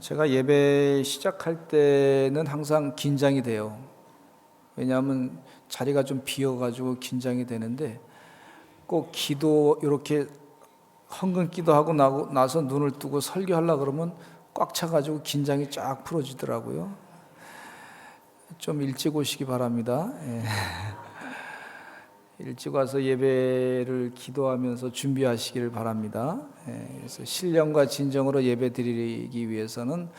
제가 예배 시작할 때는 항상 긴장이 돼요. 왜냐하면 자리가 좀 비어가지고 긴장이 되는데, 꼭 기도 이렇게 헌금 기도하고 나서 눈을 뜨고 설교하려고 그러면 꽉 차가지고 긴장이 쫙 풀어지더라고요. 좀 일찍 오시기 바랍니다. 일찍 와서 예배를 기도하면서 준비하시기를 바랍니다. 그래서 신령과 진정으로 예배 드리기 위해서는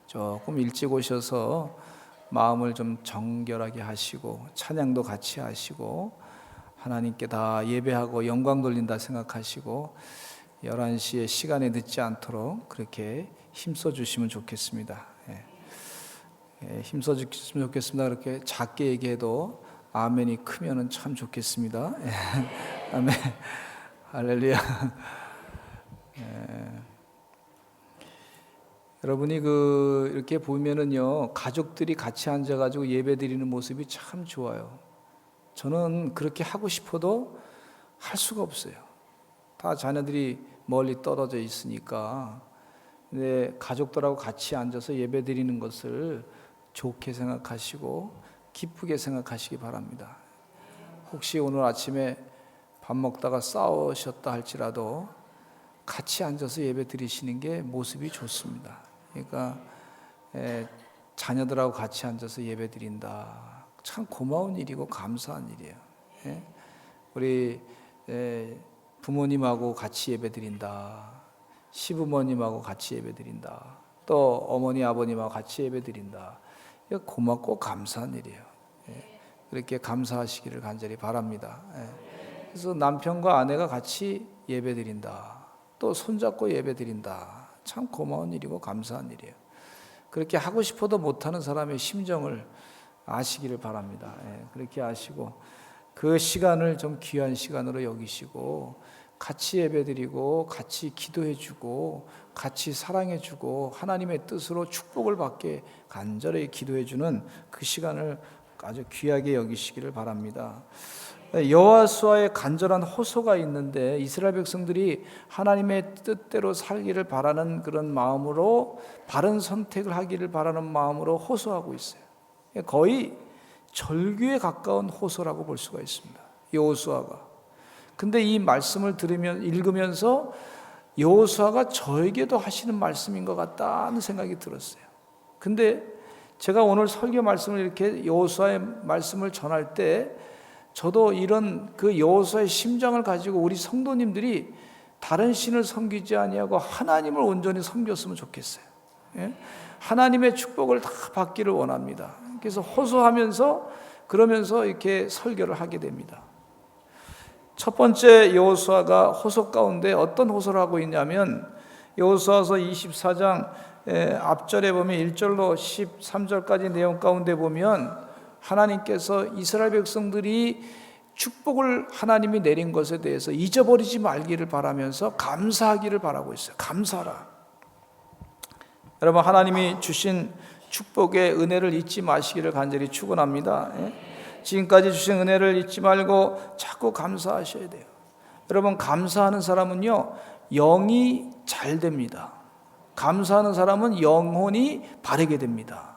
조금 일찍 오셔서 마음을 좀 정결하게 하시고 찬양도 같이 하시고 하나님께 다 예배하고 영광 돌린다 생각하시고 11시에 시간에 늦지 않도록 그렇게 힘써 주시면 좋겠습니다. 힘써 주시면 좋겠습니다. 그렇게 작게 얘기해도 아멘이 크면은 참 좋겠습니다. 아멘. 할렐루야. 여러분이 이렇게 보면은요, 가족들이 같이 앉아가지고 예배 드리는 모습이 참 좋아요. 저는 그렇게 하고 싶어도 할 수가 없어요. 다 자녀들이 멀리 떨어져 있으니까. 근데 가족들하고 같이 앉아서 예배 드리는 것을 좋게 생각하시고 기쁘게 생각하시기 바랍니다. 혹시 오늘 아침에 밥 먹다가 싸우셨다 할지라도 같이 앉아서 예배 드리시는 게 모습이 좋습니다. 그러니까 자녀들하고 같이 앉아서 예배 드린다. 참 고마운 일이고 감사한 일이에요. 우리 부모님하고 같이 예배 드린다. 시부모님하고 같이 예배 드린다. 또 어머니 아버님하고 같이 예배 드린다. 고맙고 감사한 일이에요. 그렇게 감사하시기를 간절히 바랍니다. 그래서 남편과 아내가 같이 예배 드린다. 또 손잡고 예배 드린다. 참 고마운 일이고 감사한 일이에요. 그렇게 하고 싶어도 못하는 사람의 심정을 아시기를 바랍니다. 그렇게 아시고 그 시간을 좀 귀한 시간으로 여기시고 같이 예배드리고 같이 기도해주고 같이 사랑해주고 하나님의 뜻으로 축복을 받게 간절히 기도해주는 그 시간을 아주 귀하게 여기시기를 바랍니다. 여호수아의 간절한 호소가 있는데 이스라엘 백성들이 하나님의 뜻대로 살기를 바라는 그런 마음으로 바른 선택을 하기를 바라는 마음으로 호소하고 있어요. 거의 절규에 가까운 호소라고 볼 수가 있습니다. 여호수아가. 근데 이 말씀을 읽으면서 여호수아가 저에게도 하시는 말씀인 것 같다는 생각이 들었어요. 근데 제가 오늘 설교 말씀을 이렇게 여호수아의 말씀을 전할 때 저도 이런 그 여호수아의 심정을 가지고 우리 성도님들이 다른 신을 섬기지 아니하고 하나님을 온전히 섬겼으면 좋겠어요. 하나님의 축복을 다 받기를 원합니다. 그래서 호소하면서 그러면서 이렇게 설교를 하게 됩니다. 첫 번째 여호수아가 호소 가운데 어떤 호소를 하고 있냐면 여호수아서 24장 앞절에 보면 1절로 13절까지 내용 가운데 보면 하나님께서 이스라엘 백성들이 축복을 하나님이 내린 것에 대해서 잊어버리지 말기를 바라면서 감사하기를 바라고 있어요. 감사하라. 여러분 하나님이 주신 축복의 은혜를 잊지 마시기를 간절히 축원합니다. 지금까지 주신 은혜를 잊지 말고 자꾸 감사하셔야 돼요. 여러분 감사하는 사람은요 영이 잘 됩니다. 감사하는 사람은 영혼이 바르게 됩니다.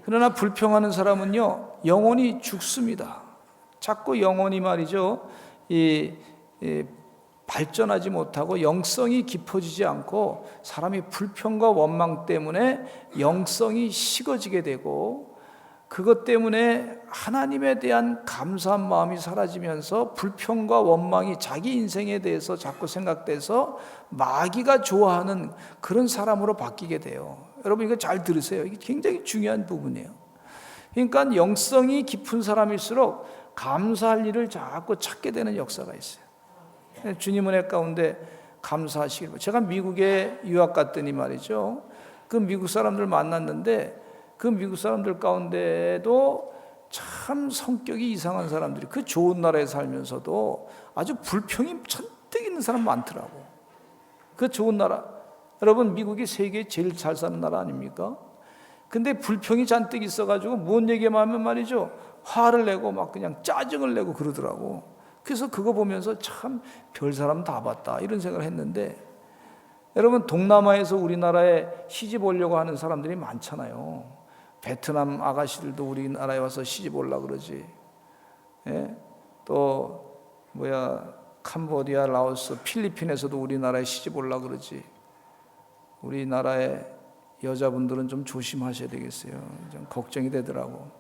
그러나 불평하는 사람은요 영혼이 죽습니다. 자꾸 영혼이 말이죠 발전하지 못하고 영성이 깊어지지 않고 사람이 불평과 원망 때문에 영성이 식어지게 되고 그것 때문에 하나님에 대한 감사한 마음이 사라지면서 불평과 원망이 자기 인생에 대해서 자꾸 생각돼서 마귀가 좋아하는 그런 사람으로 바뀌게 돼요. 여러분 이거 잘 들으세요. 이게 굉장히 중요한 부분이에요. 그러니까 영성이 깊은 사람일수록 감사할 일을 자꾸 찾게 되는 역사가 있어요. 주님 은혜 가운데 감사하시길 바랍니다. 제가 미국에 유학 갔더니 말이죠, 그 미국 사람들 만났는데 그 미국 사람들 가운데도 참 성격이 이상한 사람들이, 그 좋은 나라에 살면서도 아주 불평이 잔뜩 있는 사람 많더라고. 그 좋은 나라, 여러분 미국이 세계에 제일 잘 사는 나라 아닙니까? 근데 불평이 잔뜩 있어가지고 뭔 얘기만 하면 말이죠, 화를 내고 막 그냥 짜증을 내고 그러더라고. 그래서 그거 보면서 참 별 사람 다 봤다 이런 생각을 했는데, 여러분 동남아에서 우리나라에 시집 오려고 하는 사람들이 많잖아요. 베트남 아가씨들도 우리나라에 와서 시집 오려고 그러지. 예? 또 캄보디아, 라오스, 필리핀에서도 우리나라에 시집 오려고 그러지. 우리나라의 여자분들은 좀 조심하셔야 되겠어요. 좀 걱정이 되더라고.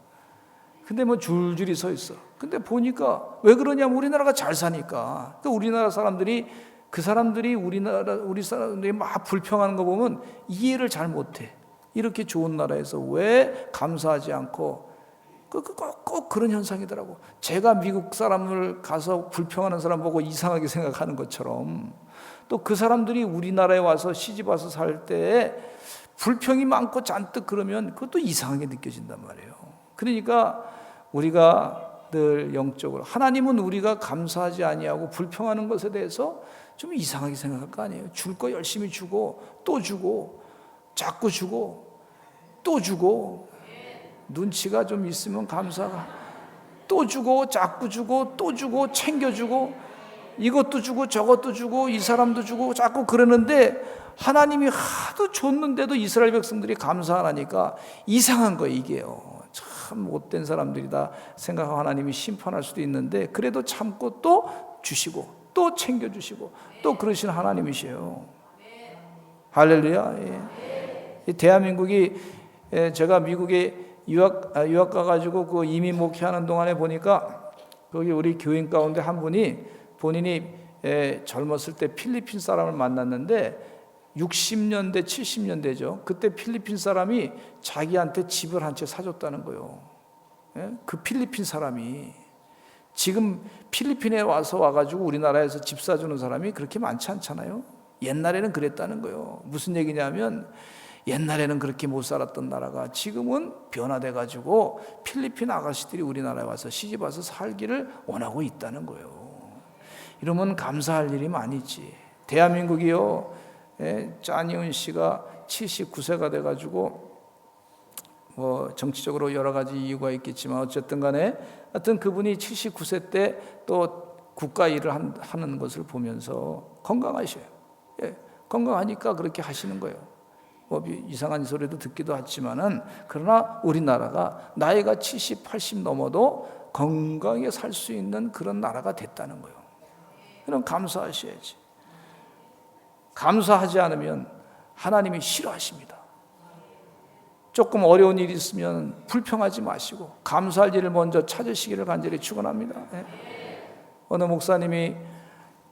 근데 뭐 줄줄이 서 있어. 근데 보니까 왜 그러냐면 우리나라가 잘 사니까. 그 우리나라 사람들이, 그 사람들이 우리 사람들이 막 불평하는 거 보면 이해를 잘 못해. 이렇게 좋은 나라에서 왜 감사하지 않고, 꼭 그런 현상이더라고. 제가 미국 사람을 가서 불평하는 사람 보고 이상하게 생각하는 것처럼, 또 그 사람들이 우리나라에 와서 시집 와서 살 때 불평이 많고 잔뜩 그러면 그것도 이상하게 느껴진단 말이에요. 그러니까 우리가 늘 영적으로, 하나님은 우리가 감사하지 아니하고 불평하는 것에 대해서 좀 이상하게 생각할 거 아니에요. 줄 거 열심히 주고 또 주고 자꾸 주고 또 주고, 눈치가 좀 있으면 감사가, 또 주고 자꾸 주고 또 주고 챙겨주고 이것도 주고 저것도 주고 이 사람도 주고 자꾸 그러는데, 하나님이 하도 줬는데도 이스라엘 백성들이 감사 안 하니까 이상한 거예요. 이게요, 참 못된 사람들이다 생각하고 하나님이 심판할 수도 있는데, 그래도 참고 또 주시고 또 챙겨주시고 또 그러신 하나님이세요. 할렐루야. 예. 대한민국이, 제가 미국에 유학 가가지고 그 이민 목회하는 동안에 보니까 거기 우리 교인 가운데 한 분이 본인이 젊었을 때 필리핀 사람을 만났는데 60년대 70년대죠. 그때 필리핀 사람이 자기한테 집을 한 채 사줬다는 거예요. 그 필리핀 사람이, 지금 필리핀에 와가지고 우리나라에서 집 사주는 사람이 그렇게 많지 않잖아요. 옛날에는 그랬다는 거예요. 무슨 얘기냐면, 옛날에는 그렇게 못 살았던 나라가 지금은 변화돼가지고 필리핀 아가씨들이 우리나라에 와서 시집 와서 살기를 원하고 있다는 거예요. 이러면 감사할 일이 많이 있지. 대한민국이요, 짜니은 씨가 79세가 돼가지고 뭐 정치적으로 여러 가지 이유가 있겠지만 어쨌든 간에, 하여튼 그분이 79세 때 또 국가 일을 하는 것을 보면서 건강하셔요. 건강하니까 그렇게 하시는 거예요. 뭐 이상한 소리도 듣기도 하지만은, 그러나 우리나라가 나이가 70, 80 넘어도 건강하게 살 수 있는 그런 나라가 됐다는 거예요. 그럼 감사하셔야지. 감사하지 않으면 하나님이 싫어하십니다. 조금 어려운 일이 있으면 불평하지 마시고 감사할 일을 먼저 찾으시기를 간절히 축원합니다. 어느 목사님이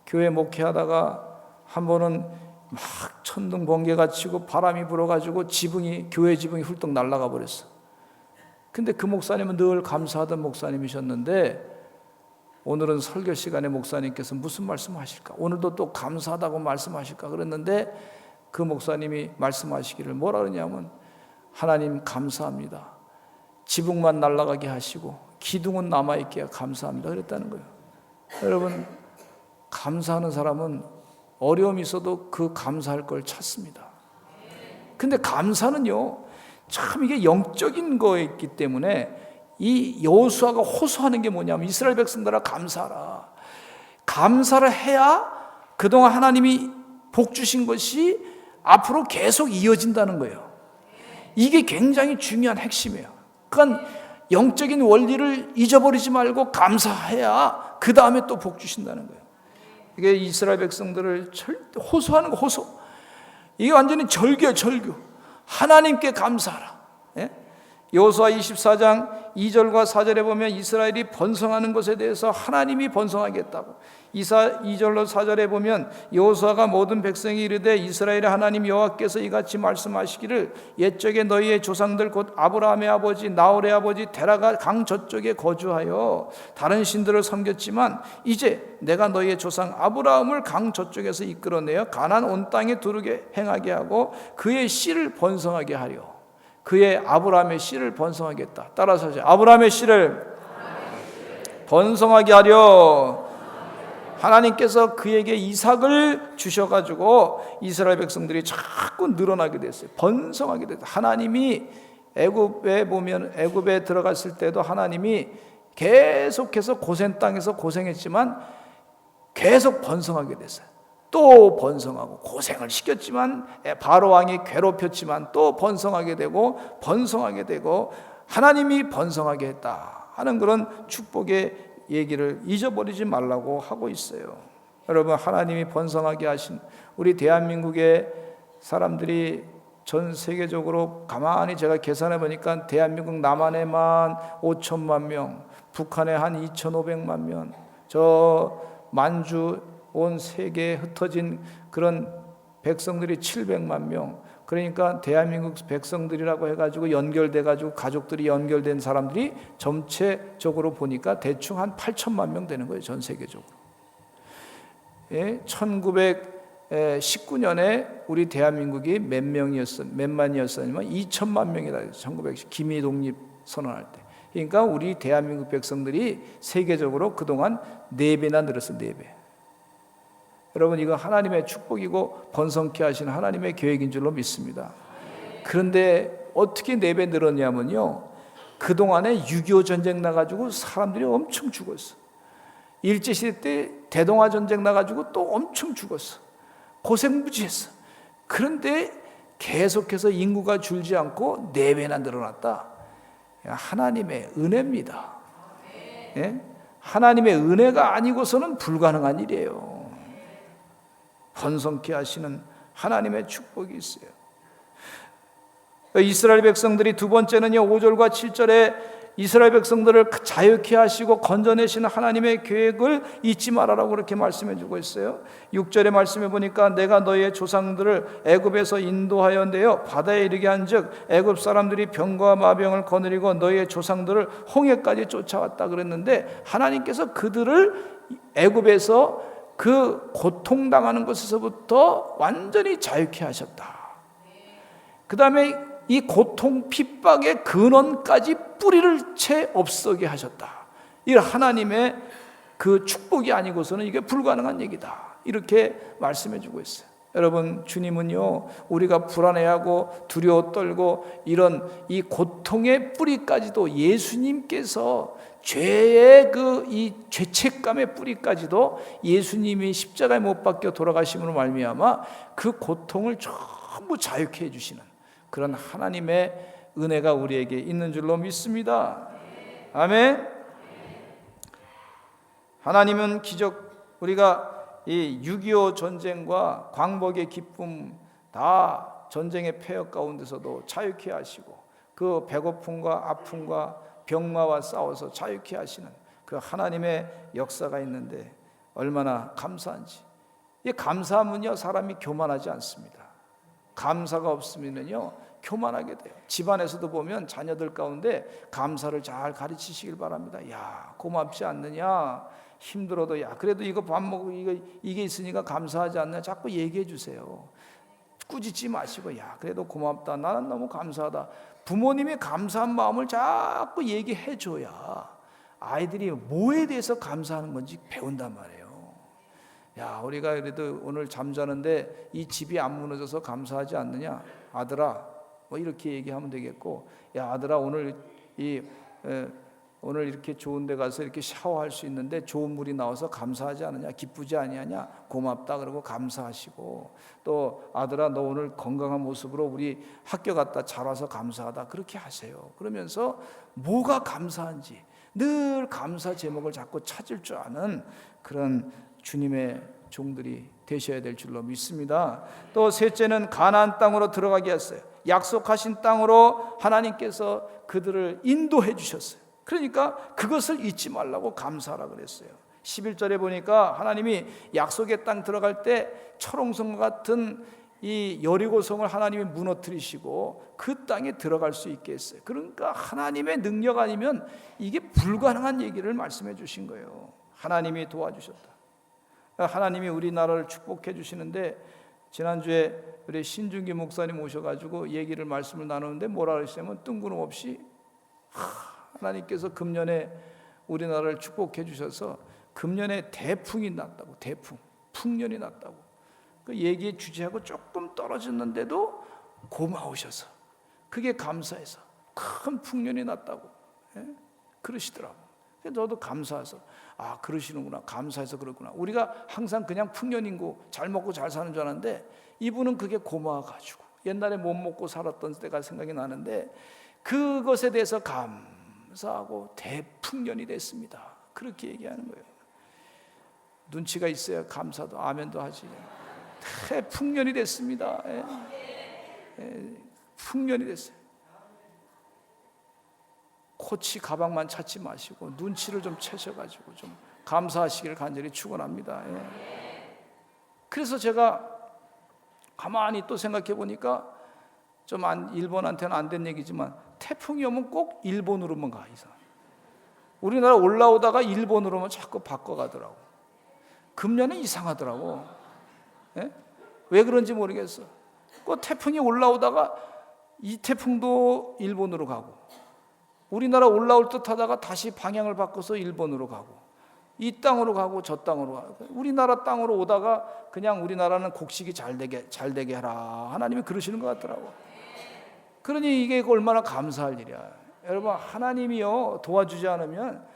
교회 목회하다가 한 번은 막 천둥 번개가 치고 바람이 불어가지고 교회 지붕이 훌떡 날아가 버렸어. 근데 그 목사님은 늘 감사하던 목사님이셨는데, 오늘은 설교 시간에 목사님께서 무슨 말씀하실까, 오늘도 또 감사하다고 말씀하실까 그랬는데, 그 목사님이 말씀하시기를 뭐라 그러냐면, 하나님 감사합니다. 지붕만 날아가게 하시고 기둥은 남아있기에 감사합니다 그랬다는 거예요. 여러분, 감사하는 사람은 어려움이 있어도 그 감사할 걸 찾습니다. 근데 감사는요, 참 이게 영적인 거였기 때문에, 이 여호수아가 호소하는 게 뭐냐면, 이스라엘 백성들아 감사하라. 감사를 해야 그동안 하나님이 복 주신 것이 앞으로 계속 이어진다는 거예요. 이게 굉장히 중요한 핵심이에요. 그러니까 영적인 원리를 잊어버리지 말고 감사해야 그 다음에 또 복 주신다는 거예요. 이게 이스라엘 백성들을 호소하는 거, 호소. 이게 완전히 절교야, 절교. 하나님께 감사하라. 여호수아 24장 2절과 4절에 보면 이스라엘이 번성하는 것에 대해서 하나님이 번성하겠다고, 2절로 4절에 보면 여호수아가 모든 백성이 이르되 이스라엘의 하나님 여호와께서 이같이 말씀하시기를 옛적에 너희의 조상들 곧 아브라함의 아버지 나홀의 아버지 데라가 강 저쪽에 거주하여 다른 신들을 섬겼지만 이제 내가 너희의 조상 아브라함을 강 저쪽에서 이끌어내어 가나안 온 땅에 두르게 행하게 하고 그의 씨를 번성하게 하려. 그의 아브라함의 씨를 번성하겠다. 따라서 하죠. 아브라함의 씨를 번성하게 하려. 하나님께서 그에게 이삭을 주셔가지고 이스라엘 백성들이 자꾸 늘어나게 됐어요. 번성하게 됐어요. 하나님이 애굽에 보면, 애굽에 들어갔을 때도 하나님이 계속해서 고센 땅에서 고생했지만 계속 번성하게 됐어요. 또 번성하고 고생을 시켰지만 바로 왕이 괴롭혔지만 또 번성하게 되고 번성하게 되고 하나님이 번성하게 했다 하는 그런 축복의 얘기를 잊어버리지 말라고 하고 있어요. 여러분, 하나님이 번성하게 하신 우리 대한민국의 사람들이 전 세계적으로 가만히 제가 계산해 보니까 대한민국 남한에만 5천만 명, 북한에 한 2,500만 명, 저 만주 온 세계에 흩어진 그런 백성들이 700만 명, 그러니까 대한민국 백성들이라고 해가지고 연결돼가지고 가족들이 연결된 사람들이 전체적으로 보니까 대충 한 8천만 명 되는 거예요. 전 세계적으로. 예, 1919년에 우리 대한민국이 몇 만이었냐면 2천만 명이다. 1910 기미 독립 선언할 때. 그러니까 우리 대한민국 백성들이 세계적으로 그동안 4배나 늘었어요. 4배. 여러분, 이거 하나님의 축복이고 번성케 하신 하나님의 계획인 줄로 믿습니다. 그런데 어떻게 4배 늘었냐면요, 그동안에 6.25 전쟁 나가지고 사람들이 엄청 죽었어. 일제시대 때 대동아 전쟁 나가지고 또 엄청 죽었어. 고생무지했어. 그런데 계속해서 인구가 줄지 않고 4배나 늘어났다. 하나님의 은혜입니다. 예? 하나님의 은혜가 아니고서는 불가능한 일이에요. 번성케 하시는 하나님의 축복이 있어요. 이스라엘 백성들이 두 번째는요, 5절과 7절에 이스라엘 백성들을 자유케 하시고 건져내시는 하나님의 계획을 잊지 말아라고 그렇게 말씀해 주고 있어요. 6절의 말씀해 보니까 내가 너희의 조상들을 애굽에서 인도하여 내어 바다에 이르게 한즉 애굽 사람들이 병과 마병을 거느리고 너희의 조상들을 홍해까지 쫓아왔다 그랬는데, 하나님께서 그들을 애굽에서 그 고통당하는 것에서부터 완전히 자유케 하셨다. 그 다음에 이 고통 핍박의 근원까지 뿌리를 채 없어게 하셨다. 이 하나님의 그 축복이 아니고서는 이게 불가능한 얘기다. 이렇게 말씀해 주고 있어요. 여러분, 주님은요, 우리가 불안해하고 두려워 떨고 이런 이 고통의 뿌리까지도 예수님께서 죄의 이 죄책감의 뿌리까지도 예수님이 십자가에 못 박혀 돌아가심으로 말미암아 그 고통을 전부 자유케 해주시는 그런 하나님의 은혜가 우리에게 있는 줄로 믿습니다. 아멘. 하나님은 기적, 우리가 이 6.25 전쟁과 광복의 기쁨 다 전쟁의 폐역 가운데서도 자유케 하시고 그 배고픔과 아픔과 병마와 싸워서 자유케 하시는 그 하나님의 역사가 있는데 얼마나 감사한지. 이 감사하면요, 사람이 교만하지 않습니다. 감사가 없으면요, 교만하게 돼요. 집안에서도 보면 자녀들 가운데 감사를 잘 가르치시길 바랍니다. 야, 고맙지 않느냐? 힘들어도 야, 그래도 이거 밥 먹고 이게 있으니까 감사하지 않냐? 자꾸 얘기해 주세요. 꾸짖지 마시고, 야, 그래도 고맙다. 나는 너무 감사하다. 부모님의 감사한 마음을 자꾸 얘기해 줘야 아이들이 뭐에 대해서 감사하는 건지 배운단 말이에요. 야, 우리가 그래도 오늘 잠자는데 이 집이 안 무너져서 감사하지 않느냐? 아들아, 뭐 이렇게 얘기하면 되겠고, 야, 아들아, 오늘 이렇게 좋은 데 가서 이렇게 샤워할 수 있는데 좋은 물이 나와서 감사하지 않느냐? 기쁘지 아니하냐? 고맙다 그러고 감사하시고, 또 아들아, 너 오늘 건강한 모습으로 우리 학교 갔다 잘 와서 감사하다, 그렇게 하세요. 그러면서 뭐가 감사한지 늘 감사 제목을 자꾸 찾을 줄 아는 그런 주님의 종들이 되셔야 될 줄로 믿습니다. 또 셋째는 가나안 땅으로 들어가게 했어요. 약속하신 땅으로 하나님께서 그들을 인도해 주셨어요. 그러니까 그것을 잊지 말라고 감사하라 그랬어요. 11절에 보니까 하나님이 약속의 땅 들어갈 때 철옹성과 같은 이 여리고성을 하나님이 무너뜨리시고 그 땅에 들어갈 수 있게 했어요. 그러니까 하나님의 능력 아니면 이게 불가능한 얘기를 말씀해 주신 거예요. 하나님이 도와주셨다. 하나님이 우리나라를 축복해 주시는데, 지난주에 우리 신중기 목사님 오셔가지고 얘기를 말씀을 나누는데 뭐라 그러시냐면 뜬금없이 하나님께서 금년에 우리나라를 축복해 주셔서 금년에 대풍이 났다고, 대풍, 풍년이 났다고. 그 얘기의 주제하고 조금 떨어졌는데도 고마우셔서, 그게 감사해서 큰 풍년이 났다고, 그러시더라고. 저도 감사해서, 아 그러시는구나, 감사해서 그렇구나. 우리가 항상 그냥 풍년이고 잘 먹고 잘 사는 줄 알았는데 이분은 그게 고마워가지고 옛날에 못 먹고 살았던 때가 생각이 나는데 그것에 대해서 감사하고 대풍년이 됐습니다. 그렇게 얘기하는 거예요. 눈치가 있어야 감사도 아멘도 하지. 대풍년이 됐습니다. 풍년이 됐어요. 코치 가방만 찾지 마시고 눈치를 좀 채셔가지고 좀 감사하시기를 간절히 축원합니다. 그래서 제가 가만히 또 생각해 보니까 좀 일본한테는 안 된 얘기지만 태풍이 오면 꼭 일본으로만 가. 이상. 우리나라 올라오다가 일본으로만 자꾸 바꿔가더라고. 금년에 이상하더라고. 왜 그런지 모르겠어. 그 태풍이 올라오다가 이 태풍도 일본으로 가고, 우리나라 올라올 듯 하다가 다시 방향을 바꿔서 일본으로 가고, 이 땅으로 가고 저 땅으로 가고, 우리나라 땅으로 오다가 그냥 우리나라는 곡식이 잘 되게 하라, 하나님이 그러시는 것 같더라고. 그러니 이게 얼마나 감사할 일이야. 여러분, 하나님이요 도와주지 않으면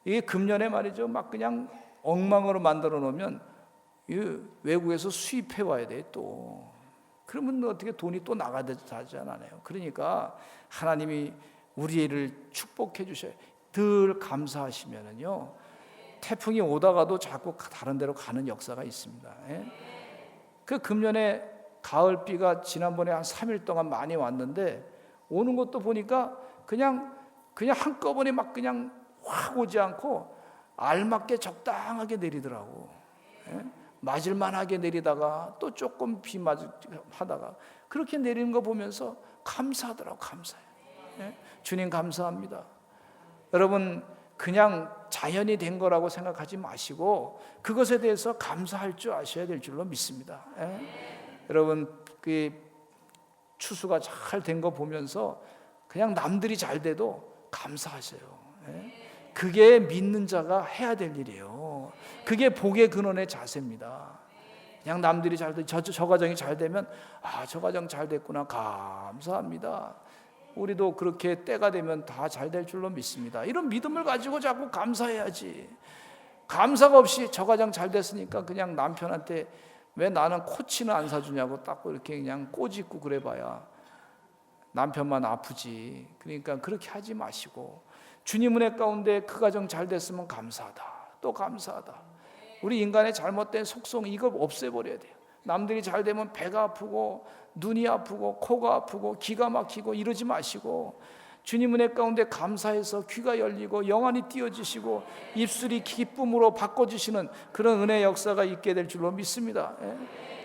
이게 금년에 말이죠 막 그냥 엉망으로 만들어 놓으면 외국에서 수입해 와야 돼 또. 그러면 어떻게 돈이 또 나가잖아요. 그러니까 하나님이 우리를 축복해 주셔요. 늘 감사하시면은요 태풍이 오다가도 자꾸 다른 데로 가는 역사가 있습니다. 그 금년에 가을비가 지난번에 한 3일 동안 많이 왔는데 오는 것도 보니까 그냥 한꺼번에 막 그냥 확 오지 않고 알맞게 적당하게 내리더라고. 맞을만하게 내리다가 또 조금 비 맞하다가 그렇게 내리는 거 보면서 감사하더라고. 감사해요. 주님 감사합니다. 여러분, 그냥 자연이 된 거라고 생각하지 마시고 그것에 대해서 감사할 줄 아셔야 될 줄로 믿습니다. 여러분, 그 추수가 잘 된 거 보면서 그냥 남들이 잘 돼도 감사하세요. 그게 믿는 자가 해야 될 일이에요. 그게 복의 근원의 자세입니다. 그냥 남들이 잘 돼, 저 가정이 잘 되면 저 가정 잘 됐구나, 감사합니다. 우리도 그렇게 때가 되면 다 잘 될 줄로 믿습니다. 이런 믿음을 가지고 자꾸 감사해야지. 감사가 없이 저 가정 잘 됐으니까 그냥 남편한테 왜 나는 코치는 안 사주냐고 딱 이렇게 그냥 꼬집고 그래봐야 남편만 아프지. 그러니까 그렇게 하지 마시고 주님 은혜 가운데 그 가정 잘 됐으면 감사하다, 또 감사하다. 우리 인간의 잘못된 속성 이거 없애버려야 돼요. 남들이 잘 되면 배가 아프고 눈이 아프고 코가 아프고 기가 막히고 이러지 마시고 주님 은혜 가운데 감사해서 귀가 열리고 영안이 띄어지시고 입술이 기쁨으로 바꿔주시는 그런 은혜 역사가 있게 될 줄로 믿습니다.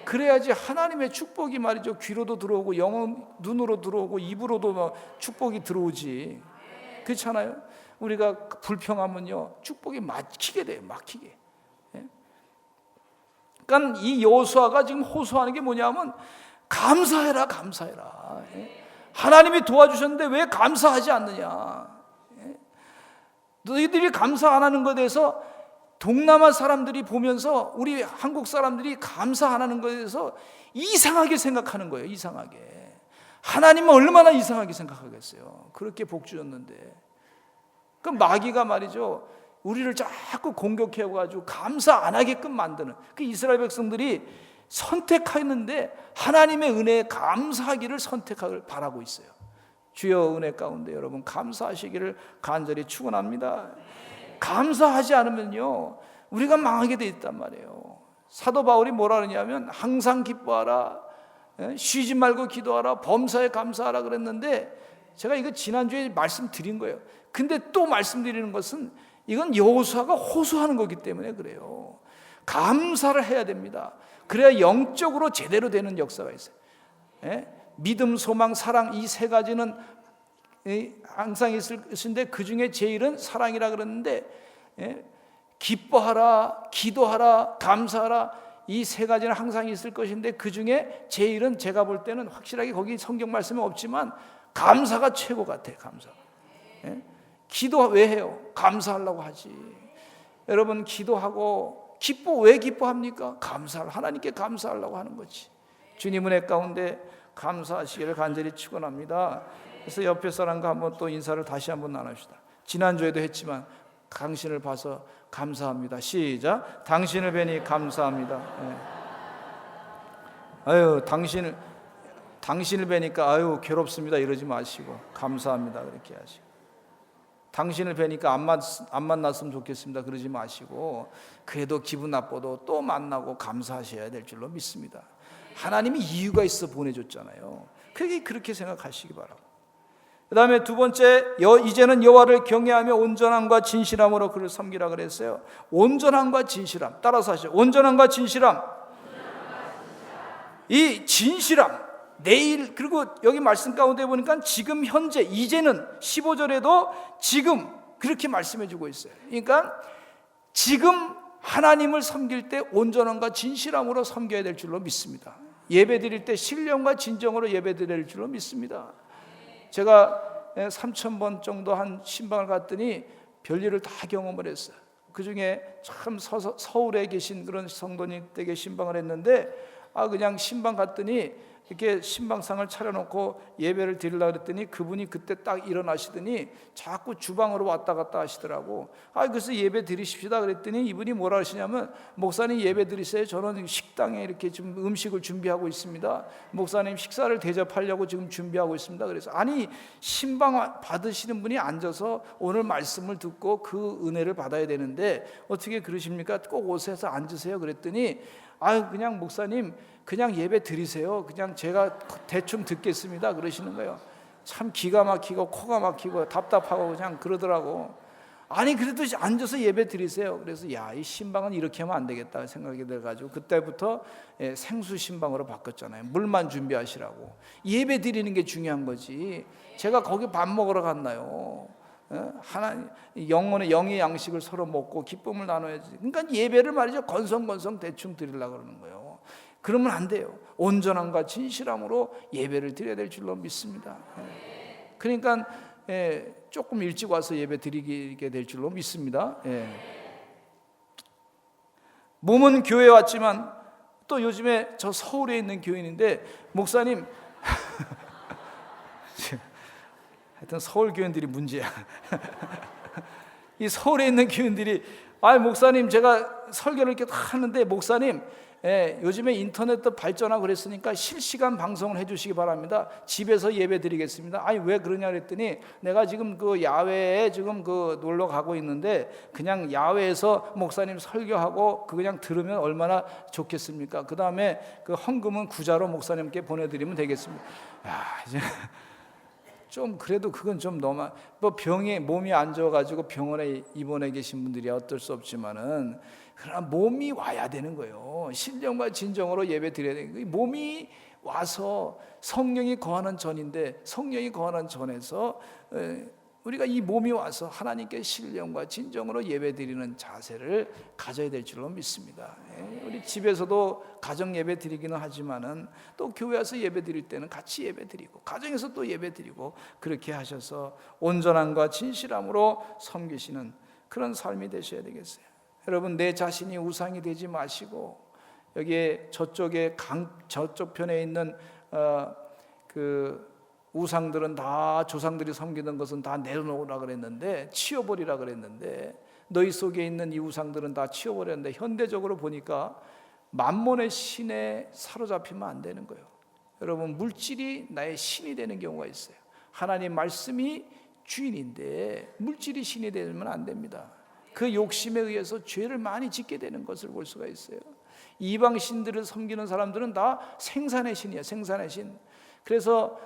그래야지 하나님의 축복이 말이죠 귀로도 들어오고 눈으로 들어오고 입으로도 축복이 들어오지. 그렇잖아요. 우리가 불평하면요 축복이 막히게 돼요. 막히게. 그러니까 이 여호수아가 지금 호소하는 게 뭐냐면 감사해라, 감사해라. 하나님이 도와주셨는데 왜 감사하지 않느냐. 너희들이 감사 안 하는 것에 대해서 동남아 사람들이 보면서 우리 한국 사람들이 감사 안 하는 것에 대해서 이상하게 생각하는 거예요. 이상하게. 하나님은 얼마나 이상하게 생각하겠어요. 그렇게 복 주셨는데. 그럼 마귀가 말이죠 우리를 자꾸 공격해가지고 감사 안 하게끔 만드는, 그 이스라엘 백성들이 선택했는데 하나님의 은혜에 감사하기를 선택하길 바라고 있어요. 주여 은혜 가운데 여러분 감사하시기를 간절히 축원합니다. 감사하지 않으면요 우리가 망하게 돼 있단 말이에요. 사도 바울이 뭐라 그러냐면 항상 기뻐하라, 쉬지 말고 기도하라, 범사에 감사하라 그랬는데 제가 이거 지난주에 말씀드린 거예요. 근데 또 말씀드리는 것은 이건 여호수아가 호소하는 거기 때문에 그래요. 감사를 해야 됩니다. 그래야 영적으로 제대로 되는 역사가 있어요. 믿음, 소망, 사랑 이 세 가지는 항상 있을 것인데 그 중에 제일은 사랑이라 그랬는데 기뻐하라, 기도하라, 감사하라 이 세 가지는 항상 있을 것인데 그 중에 제일은 제가 볼 때는 확실하게 거기 성경 말씀이 없지만 감사가 최고 같아요. 감사. 기도 왜 해요? 감사하려고 하지. 여러분 기도하고 왜 기뻐합니까? 감사를 하나님께 감사하려고 하는 거지. 주님 은혜 가운데 감사하시기를 간절히 축원합니다. 그래서 옆에 사람과 한번 또 인사를 다시 한번 나눕시다. 지난주에도 했지만 당신을 봐서 감사합니다. 시작. 당신을 뵈니 감사합니다. 아유 당신을 뵈니까 아유 괴롭습니다 이러지 마시고 감사합니다 그렇게 하시고, 당신을 뵈니까 안 만났으면 좋겠습니다 그러지 마시고, 그래도 기분 나빠도 또 만나고 감사하셔야 될 줄로 믿습니다. 하나님이 이유가 있어 보내줬잖아요. 그렇게 생각하시기 바라고. 그 다음에 두 번째, 이제는 여호와를 경외하며 온전함과 진실함으로 그를 섬기라 그랬어요. 온전함과 진실함, 따라서 하시죠. 온전함과 진실함. 이 진실함, 내일, 그리고 여기 말씀 가운데 보니까 지금 현재, 이제는 15절에도 지금 그렇게 말씀해 주고 있어요. 그러니까 지금 하나님을 섬길 때 온전함과 진실함으로 섬겨야 될 줄로 믿습니다. 예배 드릴 때 신령과 진정으로 예배 드릴 줄로 믿습니다. 제가 3,000번 정도 한 신방을 갔더니 별일을 다 경험을 했어요. 그 중에 참 서울에 계신 그런 성도님 댁에 신방을 했는데 그냥 신방 갔더니 이렇게 신방상을 차려놓고 예배를 드리려고 그랬더니 그분이 그때 딱 일어나시더니 자꾸 주방으로 왔다 갔다 하시더라고. 그래서 예배 드리십시다 그랬더니 이분이 뭐라 하시냐면, 목사님 예배 드리세요. 저는 식당에 이렇게 지금 음식을 준비하고 있습니다. 목사님 식사를 대접하려고 지금 준비하고 있습니다. 그래서 아니 신방 받으시는 분이 앉아서 오늘 말씀을 듣고 그 은혜를 받아야 되는데 어떻게 그러십니까? 꼭 오셔서 앉으세요. 그랬더니 그냥 목사님 그냥 예배 드리세요. 그냥 제가 대충 듣겠습니다. 그러시는 거예요. 참 기가 막히고 코가 막히고 답답하고 그냥 그러더라고. 아니 그래도 앉아서 예배 드리세요. 그래서 이 신방은 이렇게 하면 안 되겠다 생각이 돼가지고 그때부터 생수 신방으로 바꿨잖아요. 물만 준비하시라고. 예배 드리는 게 중요한 거지. 제가 거기 밥 먹으러 갔나요? 하나님 영의 양식을 서로 먹고 기쁨을 나눠야지. 그러니까 예배를 말이죠 건성건성 대충 드리려고 그러는 거예요. 그러면 안 돼요. 온전함과 진실함으로 예배를 드려야 될 줄로 믿습니다. 그러니까 조금 일찍 와서 예배 드리게 될 줄로 믿습니다. 몸은 교회에 왔지만 또 요즘에 저 서울에 있는 교인인데 목사님 하여튼 서울 교인들이 문제야. 이 서울에 있는 교인들이 목사님 제가 설교를 이렇게 하는데 목사님 요즘에 인터넷도 발전하고 그랬으니까 실시간 방송을 해주시기 바랍니다. 집에서 예배 드리겠습니다. 왜 그러냐 그랬더니 내가 지금 그 야외에 지금 놀러 가고 있는데 그냥 야외에서 목사님 설교하고 그냥 들으면 얼마나 좋겠습니까? 그 다음에 그 헌금은 구자로 목사님께 보내드리면 되겠습니다. 이제 좀 그래도 그건 좀 너무 몸이 안 좋아가지고 병원에 입원해 계신 분들이 어쩔 수 없지만은 그러나 몸이 와야 되는 거예요. 신령과 진정으로 예배 드려야 되는 거예요. 몸이 와서 성령이 거하는 전인데 성령이 거하는 전에서 우리가 이 몸이 와서 하나님께 신령과 진정으로 예배 드리는 자세를 가져야 될 줄로 믿습니다. 우리 집에서도 가정 예배 드리기는 하지만은 또 교회 와서 예배 드릴 때는 같이 예배 드리고 가정에서 또 예배 드리고 그렇게 하셔서 온전함과 진실함으로 섬기시는 그런 삶이 되셔야 되겠어요. 여러분 내 자신이 우상이 되지 마시고 여기에 저쪽 편에 있는 그 우상들은 다 조상들이 섬기던 것은 다 내려놓으라 그랬는데 치워버리라 그랬는데 너희 속에 있는 이 우상들은 다 치워버렸는데 현대적으로 보니까 만몬의 신에 사로잡히면 안 되는 거예요. 여러분 물질이 나의 신이 되는 경우가 있어요. 하나님 말씀이 주인인데 물질이 신이 되면 안 됩니다. 그 욕심에 의해서 죄를 많이 짓게 되는 것을 볼 수가 있어요. 이방 신들을 섬기는 사람들은 다 생산의 신이에요. 생산의 신. 그래서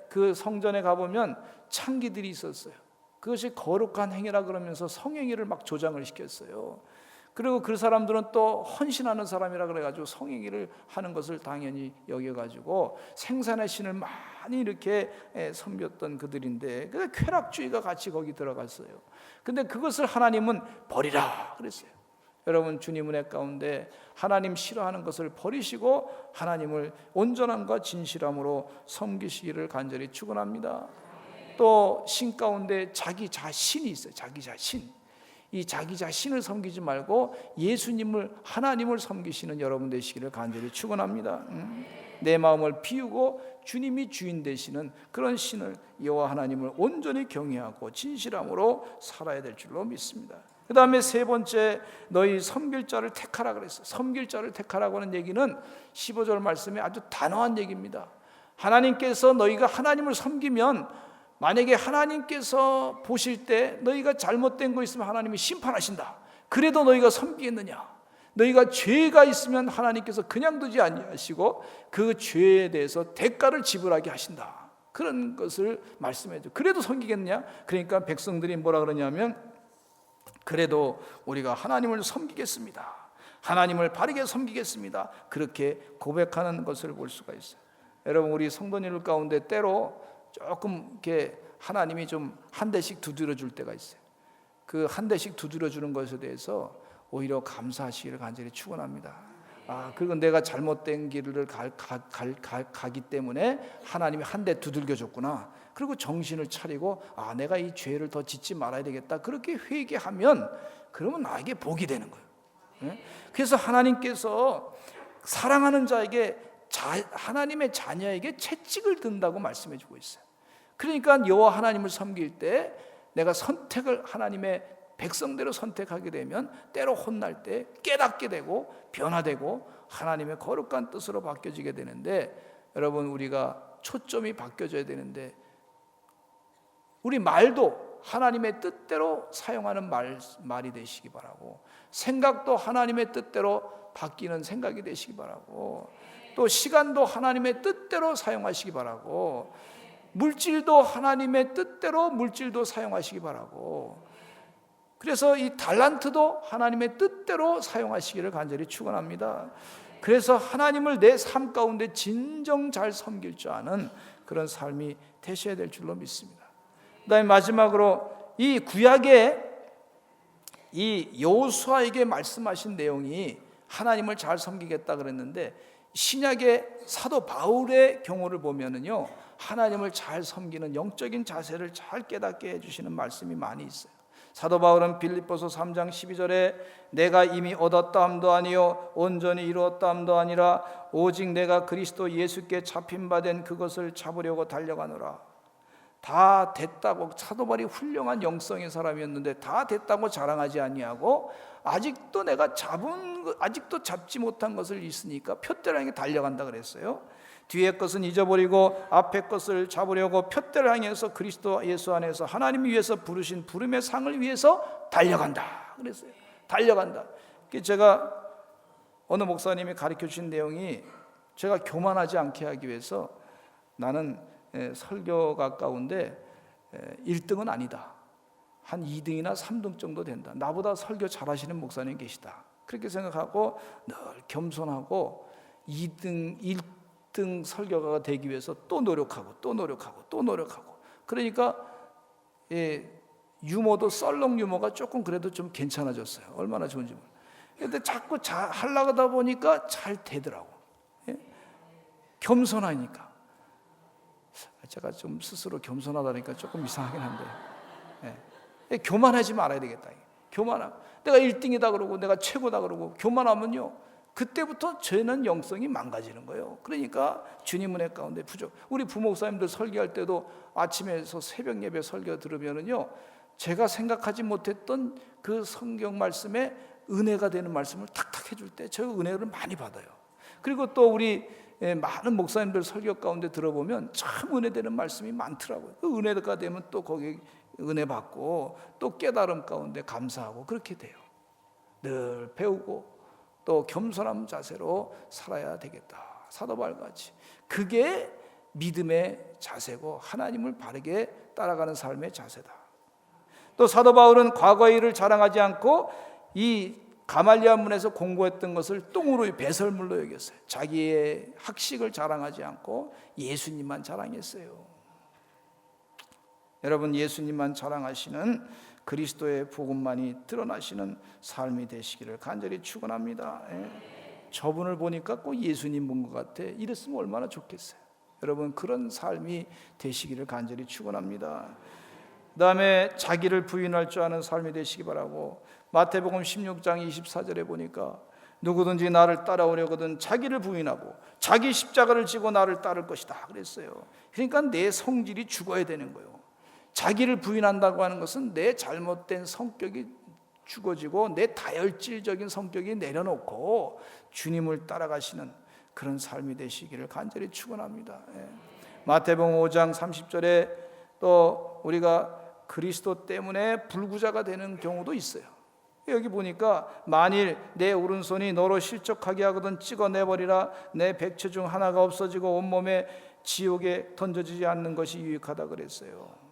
그 성전에 가보면 창기들이 있었어요. 그것이 거룩한 행위라 그러면서 성행위를 막 조장을 시켰어요. 그리고 그 사람들은 또 헌신하는 사람이라 그래가지고 성행위를 하는 것을 당연히 여겨가지고 생산의 신을 많이 이렇게 섬겼던 그들인데, 그 쾌락주의가 같이 거기 들어갔어요. 근데 그것을 하나님은 버리라 그랬어요. 여러분, 주님 은혜 가운데 하나님 싫어하는 것을 버리시고 하나님을 온전함과 진실함으로 섬기시기를 간절히 축원합니다. 또 신 가운데 자기 자신이 있어요. 자기 자신. 이 자기 자신을 섬기지 말고 예수님을, 하나님을 섬기시는 여러분 되시기를 간절히 축원합니다. 내 마음을 비우고 주님이 주인 되시는 그런 신을, 여호와 하나님을 온전히 경외하고 진실함으로 살아야 될 줄로 믿습니다. 그 다음에 세 번째, 너희 섬길 자를 택하라 그랬어요. 섬길 자를 택하라고 하는 얘기는 15절 말씀에 아주 단호한 얘기입니다. 하나님께서 너희가 하나님을 섬기면, 만약에 하나님께서 보실 때 너희가 잘못된 거 있으면 하나님이 심판하신다. 그래도 너희가 섬기겠느냐? 너희가 죄가 있으면 하나님께서 그냥 두지 아니하시고 그 죄에 대해서 대가를 지불하게 하신다. 그런 것을 말씀해 줘. 그래도 섬기겠느냐? 그러니까 백성들이 뭐라 그러냐면, 그래도 우리가 하나님을 섬기겠습니다. 하나님을 바르게 섬기겠습니다. 그렇게 고백하는 것을 볼 수가 있어요. 여러분, 우리 성도님들 가운데 때로 조금 이렇게 하나님이 좀 한 대씩 두드려 줄 때가 있어요. 그 한 대씩 두드려 주는 것에 대해서 오히려 감사하시기를 간절히 축원합니다. 그리고 내가 잘못된 길을 가기 때문에 하나님이 한 대 두들겨 줬구나. 그리고 정신을 차리고 내가 이 죄를 더 짓지 말아야 되겠다. 그렇게 회개하면 그러면 나에게 복이 되는 거예요. 그래서 하나님께서 사랑하는 자에게, 하나님의 자녀에게 채찍을 든다고 말씀해 주고 있어요. 그러니까 여호와 하나님을 섬길 때 내가 선택을 하나님의 백성대로 선택하게 되면 때로 혼날 때 깨닫게 되고 변화되고 하나님의 거룩한 뜻으로 바뀌어지게 되는데, 여러분, 우리가 초점이 바뀌어져야 되는데, 우리 말도 하나님의 뜻대로 사용하는 말이 되시기 바라고, 생각도 하나님의 뜻대로 바뀌는 생각이 되시기 바라고, 또 시간도 하나님의 뜻대로 사용하시기 바라고, 물질도 하나님의 뜻대로 물질도 사용하시기 바라고, 그래서 이 달란트도 하나님의 뜻대로 사용하시기를 간절히 축원합니다. 그래서 하나님을 내 삶 가운데 진정 잘 섬길 줄 아는 그런 삶이 되셔야 될 줄로 믿습니다. 그다음에 마지막으로 이 구약에 이 여호수아에게 말씀하신 내용이 하나님을 잘 섬기겠다 그랬는데, 신약의 사도 바울의 경우를 보면은요, 하나님을 잘 섬기는 영적인 자세를 잘 깨닫게 해주시는 말씀이 많이 있어요. 사도 바울은 빌립보서 3장 12절에 내가 이미 얻었다 함도 아니요 온전히 이루었다 함도 아니라 오직 내가 그리스도 예수께 잡힌 바 된 그것을 잡으려고 달려가노라. 다 됐다고, 사도 바울이 훌륭한 영성의 사람이었는데 다 됐다고 자랑하지 아니하고 아직도 내가 아직도 잡지 못한 것을 있으니까 표대를 향해 달려간다 그랬어요. 뒤의 것은 잊어버리고 앞의 것을 잡으려고 표대를 향해서 그리스도 예수 안에서 하나님이 위해서 부르신 부름의 상을 위해서 달려간다 그랬어요. 달려간다. 제가 어느 목사님이 가르쳐 주신 내용이, 제가 교만하지 않게 하기 위해서 나는 설교가 가운데 1등은 아니다. 한 2등이나 3등 정도 된다. 나보다 설교 잘하시는 목사님 계시다. 그렇게 생각하고 늘 겸손하고 2등, 1등 설교가가 되기 위해서 또 노력하고 또 노력하고 또 노력하고, 그러니까 유머도 썰렁 유머가 조금 그래도 좀 괜찮아졌어요. 얼마나 좋은지 몰라요. 근데 자꾸 하려고 하다 보니까 잘 되더라고. 겸손하니까. 제가 좀 스스로 겸손하다니까 조금 이상하긴 한데, 교만하지 말아야 되겠다. 교만하고 내가 1등이다 그러고 내가 최고다 그러고 교만하면요, 그때부터 죄는 영성이 망가지는 거예요. 그러니까 주님 은혜 가운데 부족. 우리 부목사님들 설교할 때도 아침에서 새벽 예배 설교 들으면은요, 제가 생각하지 못했던 그 성경 말씀에 은혜가 되는 말씀을 탁탁 해줄 때 제가 은혜를 많이 받아요. 그리고 또 우리 많은 목사님들 설교 가운데 들어보면 참 은혜되는 말씀이 많더라고요. 그 은혜가 되면 또 거기 은혜 받고 또 깨달음 가운데 감사하고 그렇게 돼요. 늘 배우고 또 겸손한 자세로 살아야 되겠다. 사도 바울같이. 그게 믿음의 자세고 하나님을 바르게 따라가는 삶의 자세다. 또 사도 바울은 과거의 일을 자랑하지 않고 이 가말리아 문에서 공부했던 것을 똥으로 배설물로 여겼어요. 자기의 학식을 자랑하지 않고 예수님만 자랑했어요. 여러분, 예수님만 자랑하시는 그리스도의 복음만이 드러나시는 삶이 되시기를 간절히 축원합니다. 저분을 보니까 꼭 예수님 본 것 같아. 이랬으면 얼마나 좋겠어요. 여러분, 그런 삶이 되시기를 간절히 축원합니다. 그 다음에 자기를 부인할 줄 아는 삶이 되시기 바라고, 마태복음 16장 24절에 보니까 누구든지 나를 따라오려거든 자기를 부인하고 자기 십자가를 지고 나를 따를 것이다 그랬어요. 그러니까 내 성질이 죽어야 되는 거예요. 자기를 부인한다고 하는 것은 내 잘못된 성격이 죽어지고 내 다혈질적인 성격이 내려놓고 주님을 따라가시는 그런 삶이 되시기를 간절히 축원합니다. 마태복음 5장 30절에 또 우리가 그리스도 때문에 불구자가 되는 경우도 있어요. 여기 보니까 만일 내 오른손이 너로 실족하게 하거든 찍어내버리라. 내 백체 중 하나가 없어지고 온몸에 지옥에 던져지지 않는 것이 유익하다 그랬어요.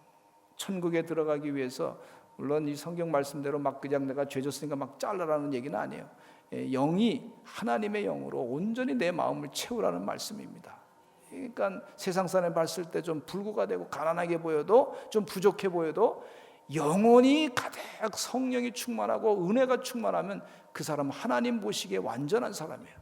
천국에 들어가기 위해서, 물론 이 성경 말씀대로 막 그냥 내가 죄 졌으니까 막 잘라라는 얘기는 아니에요. 영이 하나님의 영으로 온전히 내 마음을 채우라는 말씀입니다. 그러니까 세상 사람이 봤을 때 좀 불구가 되고 가난하게 보여도, 좀 부족해 보여도 영혼이 가득 성령이 충만하고 은혜가 충만하면 그 사람은 하나님 보시기에 완전한 사람이에요.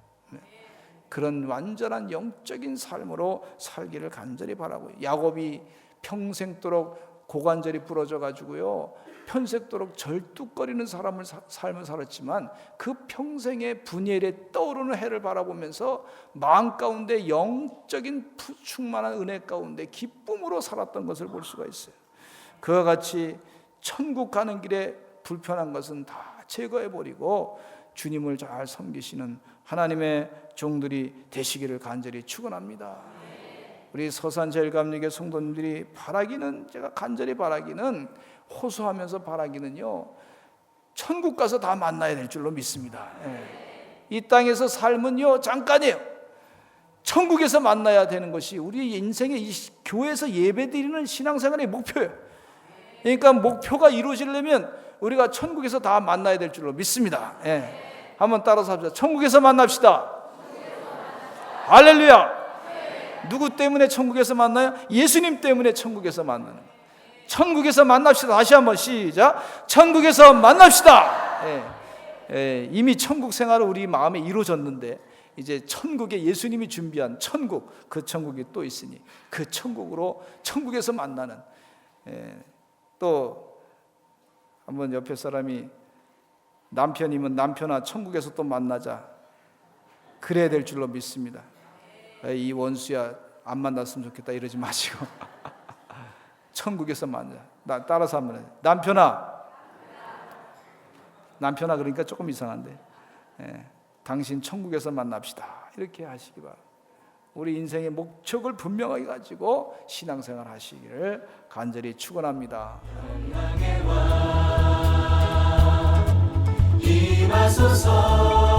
그런 완전한 영적인 삶으로 살기를 간절히 바라고, 야곱이 평생도록 고관절이 부러져 가지고요, 편색도록 절뚝거리는 삶을 살았지만 그 평생의 분열에 떠오르는 해를 바라보면서 마음 가운데 영적인 충만한 은혜 가운데 기쁨으로 살았던 것을 볼 수가 있어요. 그와 같이 천국 가는 길에 불편한 것은 다 제거해버리고 주님을 잘 섬기시는 하나님의 종들이 되시기를 간절히 축원합니다. 우리 서산제일감리교 성도님들이 바라기는, 제가 간절히 바라기는, 호소하면서 바라기는요, 천국 가서 다 만나야 될 줄로 믿습니다. 이 땅에서 삶은요 잠깐이에요. 천국에서 만나야 되는 것이 우리 인생의 이 교회에서 예배드리는 신앙생활의 목표예요. 그러니까 목표가 이루어지려면 우리가 천국에서 다 만나야 될 줄로 믿습니다. 한번 따라서 합시다. 천국에서 만납시다. 할렐루야. 누구 때문에 천국에서 만나요? 예수님 때문에 천국에서 만나는 거예요. 천국에서 만납시다. 다시 한번 시작. 천국에서 만납시다. 이미 천국 생활은 우리 마음에 이루어졌는데 이제 천국에 예수님이 준비한 천국, 그 천국이 또 있으니 그 천국으로, 천국에서 만나는, 또 한번 옆에 사람이 남편이면 남편아 천국에서 또 만나자 그래야 될 줄로 믿습니다. 이 원수야 안 만났으면 좋겠다 이러지 마시고 천국에서 만나. 나 따라서 한번 남편아 그러니까 조금 이상한데, 당신 천국에서 만납시다 이렇게 하시기 바랍니다. 우리 인생의 목적을 분명하게 가지고 신앙생활 하시기를 간절히 축원합니다. 임하소서.